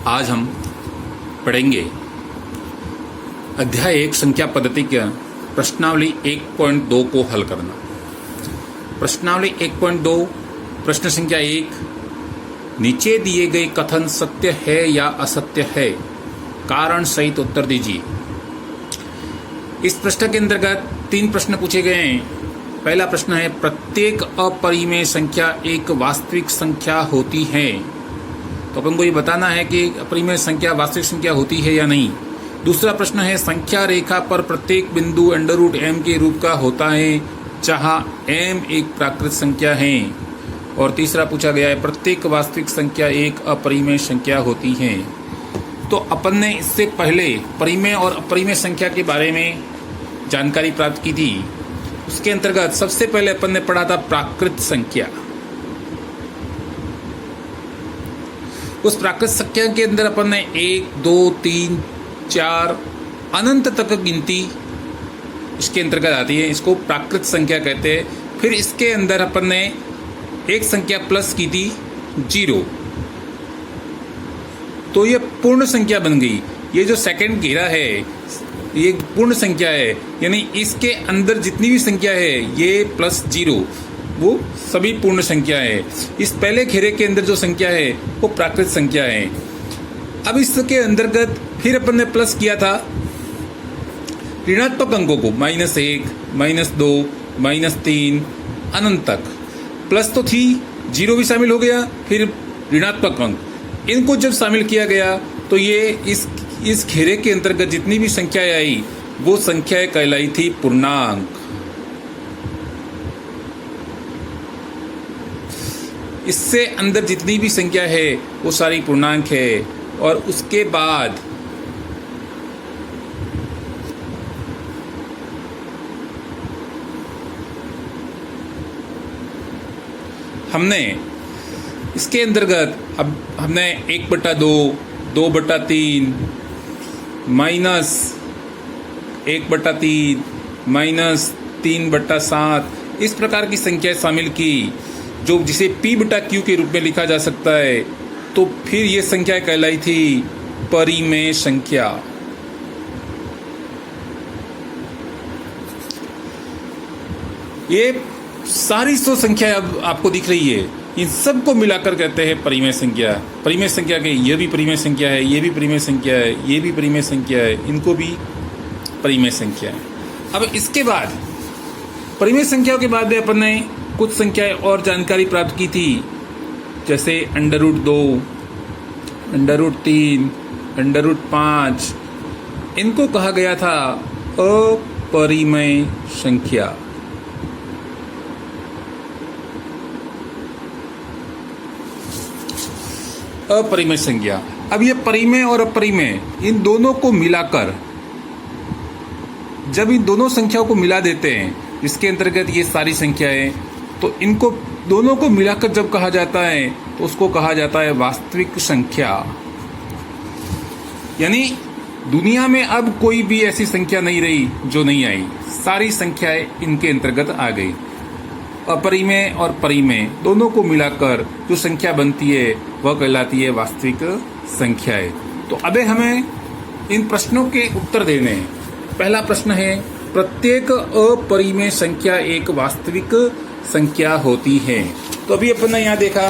आज हम पढ़ेंगे अध्याय 1 संख्या पद्धति का प्रश्नावली 1.2 को हल करना। प्रश्नावली 1.2 प्रश्न संख्या 1, नीचे दिए गए कथन सत्य है या असत्य है, कारण सहित उत्तर दीजिए। इस प्रश्न के अंतर्गत 3 प्रश्न पूछे गए हैं। पहला प्रश्न है, प्रत्येक अपरिमेय संख्या एक वास्तविक संख्या होती है। तो अपन को ये बताना है कि अपरिमेय संख्या वास्तविक संख्या होती है या नहीं। दूसरा प्रश्न है, संख्या रेखा पर प्रत्येक बिंदु √m के रूप का होता है जहां m एक प्राकृत संख्या है। और तीसरा पूछा गया है, प्रत्येक वास्तविक संख्या एक अपरिमेय संख्या होती है। तो अपन ने इससे पहले परिमेय और अपरिमेय संख्या के बारे में जानकारी प्राप्त की थी। उसके अंतर्गत सबसे पहले अपन ने पढ़ा था प्राकृत संख्या। उस प्राकृत संख्या के अंदर अपन ने 1, 2, 3, 4 अनंत तक गिनती इसके अंतर्गत आती है। इसको प्राकृत संख्या कहते हैं। फिर इसके अंदर अपन ने एक संख्या प्लस की थी 0, तो ये पूर्ण संख्या बन गई। ये जो सेकंड घेरा है ये पूर्ण संख्या है, यानी इसके अंदर जितनी भी संख्या है ये +0 वो सभी पूर्ण संख्या है। इस पहले घेरे के अंदर जो संख्या है वो प्राकृत संख्या है। अब इसके अंतर्गत फिर अपन ने प्लस किया था ऋणात्मक अंकों को, -1, -2, -3 अनंत तक। प्लस तो थी, 0 भी शामिल हो गया, फिर ऋणात्मक अंक। इनको जब शामिल किया गया तो ये इस घेरे के अंतर्गत जितनी भी संख्याएं आई वो संख्याएं कहलाई थी पूर्णांक। इससे अंदर जितनी भी संख्या है वो सारी पूर्णांक है। और उसके बाद हमने इसके अंतर्गत अब हमने 1/2, 2/3, -1/3, -3/7 इस प्रकार की संख्याएं शामिल की, जो जिसे P/Q के रूप में लिखा जा सकता है। तो फिर ये संख्या कहलाई थी परिमेय संख्या। ये सारी 100 संख्या अब आपको दिख रही है, इन सबको मिलाकर कहते हैं परिमेय संख्या। परिमेय संख्या के ये भी परिमेय संख्या है, ये भी परिमेय संख्या है, ये भी परिमेय संख्या है, इनको भी परिमेय संख्या है। अब इसके बाद परिमेय संख्याओं के बाद अपन ने कुछ संख्याएं और जानकारी प्राप्त की थी, जैसे √2, √3, √5। इनको कहा गया था अपरिमेय संख्या। अपरिमेय संख्या। अब ये परिमेय और अपरिमेय इन दोनों को मिलाकर जब इन दोनों संख्याओं को मिला देते हैं, इसके अंतर्गत ये सारी संख्याएं, तो इनको दोनों को मिलाकर जब कहा जाता है तो उसको कहा जाता है वास्तविक संख्या। यानी दुनिया में अब कोई भी ऐसी संख्या नहीं रही जो नहीं आई, सारी संख्याएं इनके अंतर्गत आ गई। अपरिमेय और परिमेय दोनों को मिलाकर जो संख्या बनती है वह कहलाती है वास्तविक संख्याएं। तो अबे हमें इन प्रश्नों के उत्तर देने हैं। पहला प्रश्न है, प्रत्येक अपरिमेय संख्या एक वास्तविक संख्या होती है। तो अभी अपन ने यहाँ देखा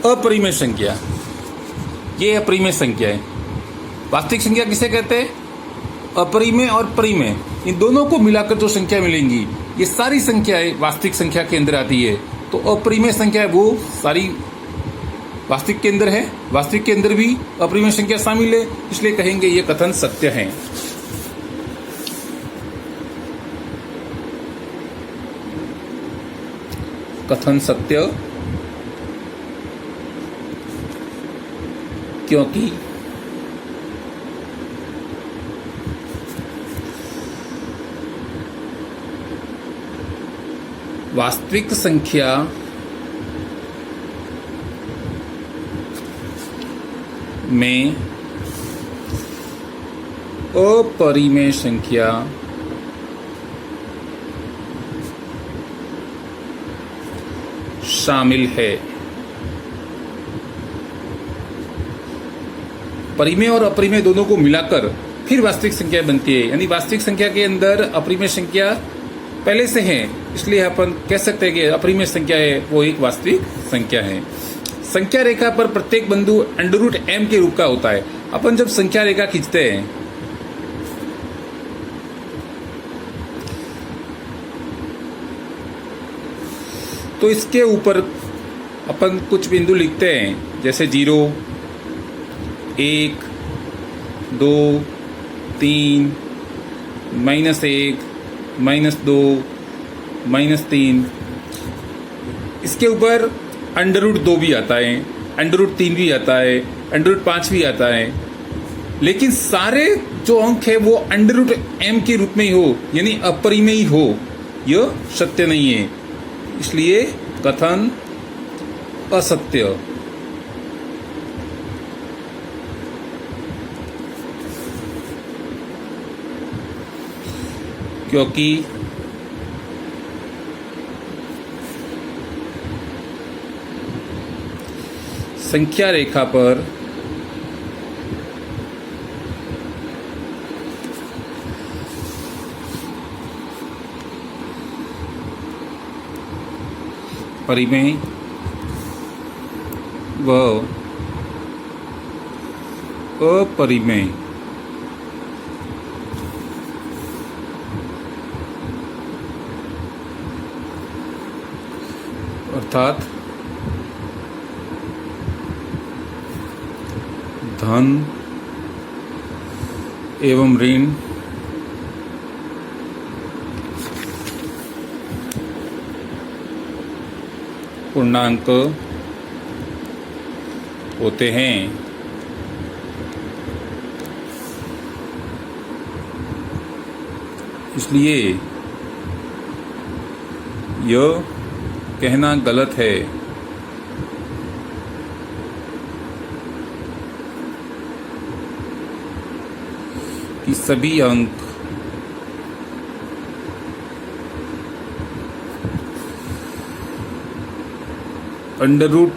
अपरिमेय संख्या, ये अपरिमेय संख्या है। वास्तविक संख्या किसे कहते हैं? अपरिमेय और परिमेय इन दोनों को मिलाकर जो संख्या मिलेंगी ये सारी संख्याएं वास्तविक संख्या के अंदर आती है। तो अपरिमेय संख्या है वो सारी वास्तविक के अंदर है, वास्तविक के अंदर भी अपरिमेय संख्या शामिल है, इसलिए कहेंगे ये कथन सत्य है। कथन सत्य क्योंकि वास्तविक संख्या में अपरिमेय संख्या शामिल है। परिमेय और अपरिमेय दोनों को मिलाकर फिर वास्तविक संख्या बनती है। यानी वास्तविक संख्या के अंदर अपरिमेय संख्या पहले से है, इसलिए अपन कह सकते हैं कि अपरिमेय संख्या है वो एक वास्तविक संख्या है। संख्या रेखा पर प्रत्येक बिंदु √m के रूप का होता है। अपन जब संख्या रेखा खींचते हैं तो इसके ऊपर अपन कुछ बिंदु लिखते हैं, जैसे 0, 1, 2, 3, -1, -2, -3। इसके ऊपर √2 भी आता है, √3 भी आता है, √5 भी आता है। लेकिन सारे जो अंक है वो √m के रूप में ही हो, यानी अपरिमेय हो, यह सत्य नहीं है। इसलिए कथन असत्य। क्योंकि संख्या रेखा पर परिमेय व अपरिमेय अर्थात धन एवं ऋण पूर्णांक होते हैं। इसलिए यह कहना गलत है कि सभी अंक √m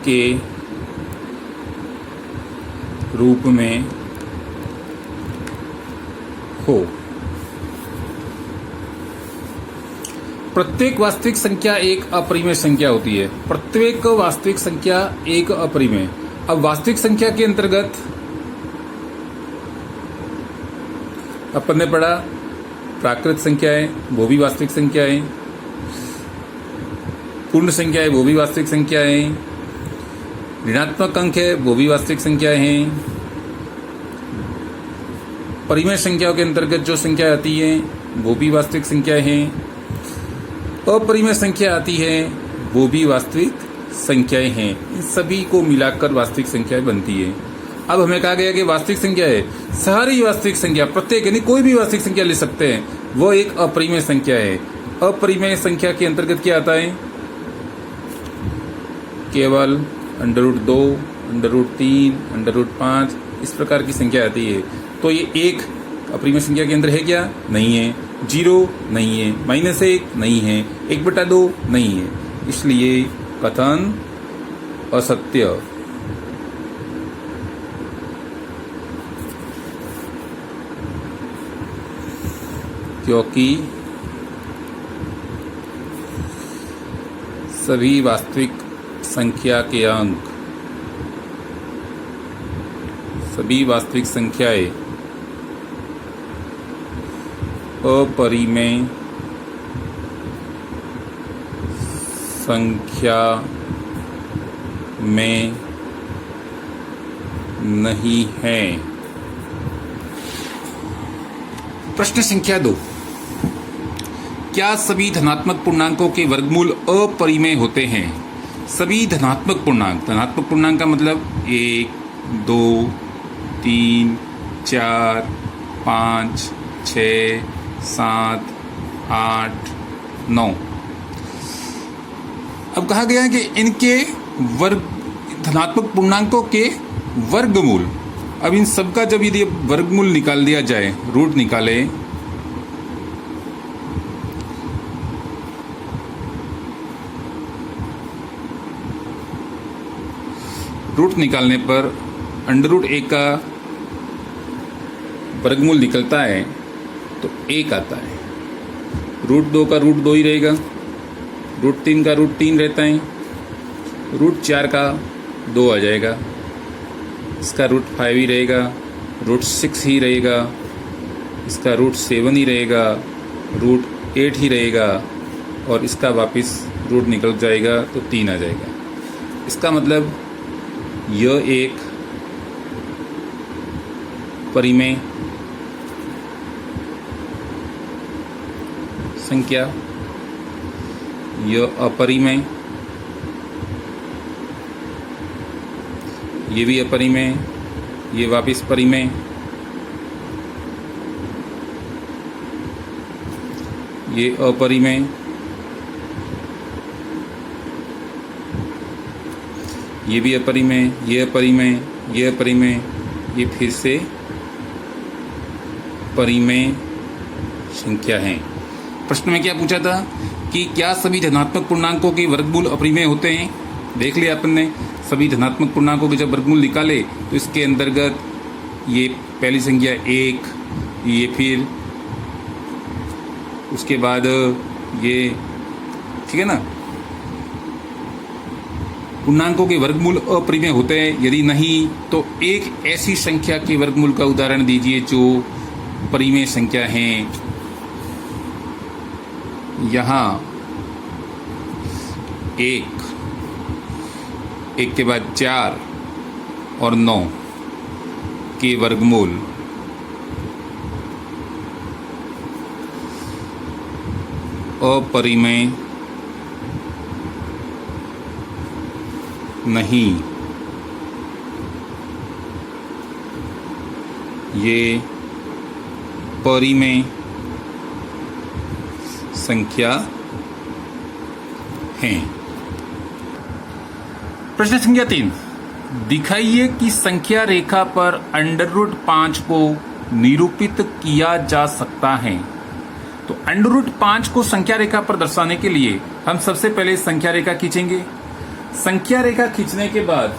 के रूप में हो। प्रत्येक वास्तविक संख्या एक अपरिमेय संख्या होती है। प्रत्येक वास्तविक संख्या एक अपरिमेय। अब वास्तविक संख्या के अंतर्गत अपन ने पढ़ा प्राकृत संख्या है वो भी वास्तविक संख्या है, पूर्ण संख्या है वो भी वास्तविक संख्या है, ऋणात्मक अंक है वो भी वास्तविक संख्या है। परिमेय संख्याओं के अंतर्गत जो संख्या आती है वो भी वास्तविक संख्या है, अपरिमेय संख्या आती है वो भी वास्तविक संख्याएं हैं। इन सभी को मिलाकर वास्तविक संख्याएं बनती है। अब हमें कहा गया कि वास्तविक संख्या है सारी वास्तविक संख्या, प्रत्येक यानी कोई भी वास्तविक संख्या ले सकते हैं, वो एक अपरिमेय संख्या है। अपरिमेय संख्या के अंतर्गत क्या आता है? केवल √2, √3, √5 इस प्रकार की संख्या आती है। तो ये एक अपरिमेय संख्या के अंदर है क्या? नहीं है। 0 नहीं है, -1 नहीं है, 1/2 नहीं है। इसलिए कथन असत्य। क्योंकि सभी वास्तविक संख्या के अंक, सभी वास्तविक संख्याएं अपरिमेय संख्या में नहीं है। प्रश्न संख्या 2, क्या सभी धनात्मक पूर्णांकों के वर्गमूल अपरिमेय होते हैं? सभी धनात्मक पूर्णांक का मतलब 1, 2, 3, 4, 5, 6, 7, 8, 9। अब कहा गया है कि इनके धनात्मक पूर्णांकों के वर्गमूल। अब इन सबका जब यदि वर्गमूल निकाल दिया जाए, रूट निकाले, रूट निकालने पर अंडर रूट 1 का वर्गमूल निकलता है तो 1 आता है। रूट 2 का रूट 2 ही रहेगा, रूट 3 का रूट 3 रहता है, रूट 4 का 2 आ जाएगा, इसका रूट 5 ही रहेगा, रूट 6 ही रहेगा, इसका रूट 7 ही रहेगा, रूट 8 ही रहेगा और इसका वापस रूट निकल जाएगा तो 3 आ जाएगा। इसका मतलब यह एक परिमेय संख्या, यह अपरिमेय, ये भी अपरिमेय, ये वापस परिमेय, ये अपरिमेय, ये भी अपरिमेय, ये अपरिमेय, ये अपरिमेय, ये फिर से परिमेय संख्या है। प्रश्न में क्या पूछा था कि क्या सभी धनात्मक पूर्णांकों के वर्गमूल अपरिमेय होते हैं। देख लिया अपन ने, सभी धनात्मक पूर्णांकों के जब वर्गमूल निकाले तो इसके अंतर्गत ये पहली संख्या 1, ये फिर उसके बाद ये, ठीक है ना, पूर्णांकों के वर्गमूल अपरिमेय होते हैं। यदि नहीं तो एक ऐसी संख्या के वर्गमूल का उदाहरण दीजिए जो परिमेय संख्या है। यहाँ 1 के बाद 4 और 9 के वर्गमूल अपरिमेय नहीं, ये परिमेय संख्या हैं। प्रश्न संख्या 3, दिखाइए कि संख्या रेखा पर अंडर रूट 5 को निरूपित किया जा सकता है। तो अंडर रूट 5 को संख्या रेखा पर दर्शाने के लिए हम सबसे पहले संख्या रेखा खींचेंगे। संख्या रेखा खींचने के बाद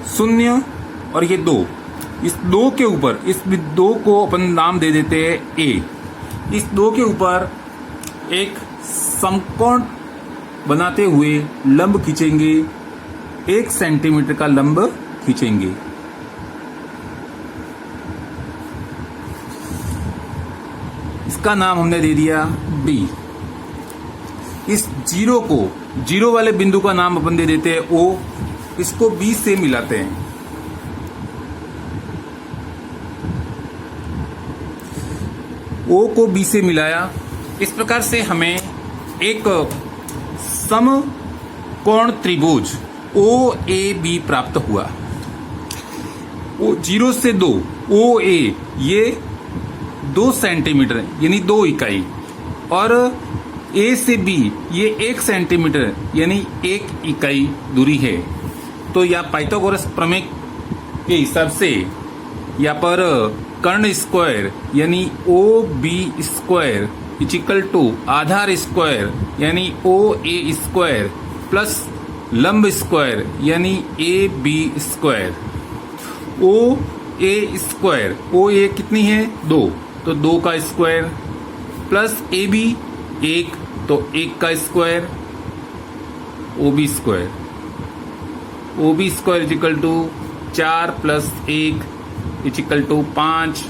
0 और ये 2, इस 2 के ऊपर, इस 2 को अपन नाम दे देते हैं A। इस 2 के ऊपर एक समकोण बनाते हुए लंब खींचेंगे, 1 सेंटीमीटर का लंब खींचेंगे। इसका नाम हमने दे दिया B। इस जीरो वाले बिंदु का नाम अपन दे देते हैं O। इसको B से मिलाते हैं। O को B से मिलाया। इस प्रकार से हमें एक समकोण त्रिभुज OAB प्राप्त हुआ। 0 से 2 OA ये 2 सेंटीमीटर यानी 2 इकाई, और A से B ये 1 सेंटीमीटर यानी 1 इकाई दूरी है। तो या पाइथागोरस प्रमेय के हिसाब से यहाँ पर कर्ण स्क्वायर यानी OB स्क्वायर इक्वल टू आधार स्क्वायर यानी OA स्क्वायर प्लस लंब स्क्वायर यानी AB square. OA square, OA कितनी है 2, तो 2 का स्क्वायर प्लस AB 1, तो 1 का square, OB square, OB square equal to 4 plus 1 equal to 5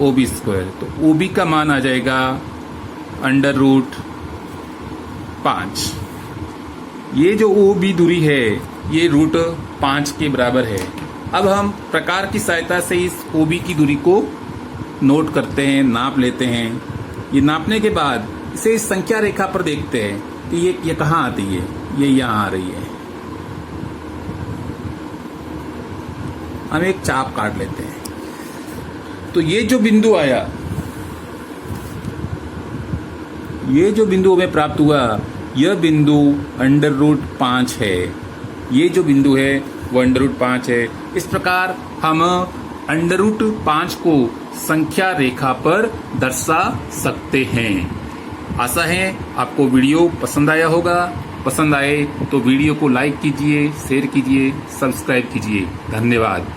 OB square. तो OB का मान आ जाएगा अंडर रूट 5। ये जो OB दूरी है ये रूट 5 के बराबर है। अब हम प्रकार की सहायता से इस OB की दूरी को नोट करते हैं, नाप लेते हैं। ये नापने के बाद इसे इस संख्या रेखा पर देखते हैं कि ये कहाँ आती है, ये यहाँ आ रही है। हम एक चाप काट लेते हैं। तो ये जो बिंदु आया, ये जो बिंदु हमें प्राप्त हुआ, यह बिंदु अंडर रूट 5 है। ये जो बिंदु है वो अंडर रूट 5 है। इस प्रकार हम अंडर रूट 5 को संख्या रेखा पर दर्शा सकते हैं। आशा है आपको वीडियो पसंद आया होगा। पसंद आए तो वीडियो को लाइक कीजिए, शेयर कीजिए, सब्सक्राइब कीजिए। धन्यवाद।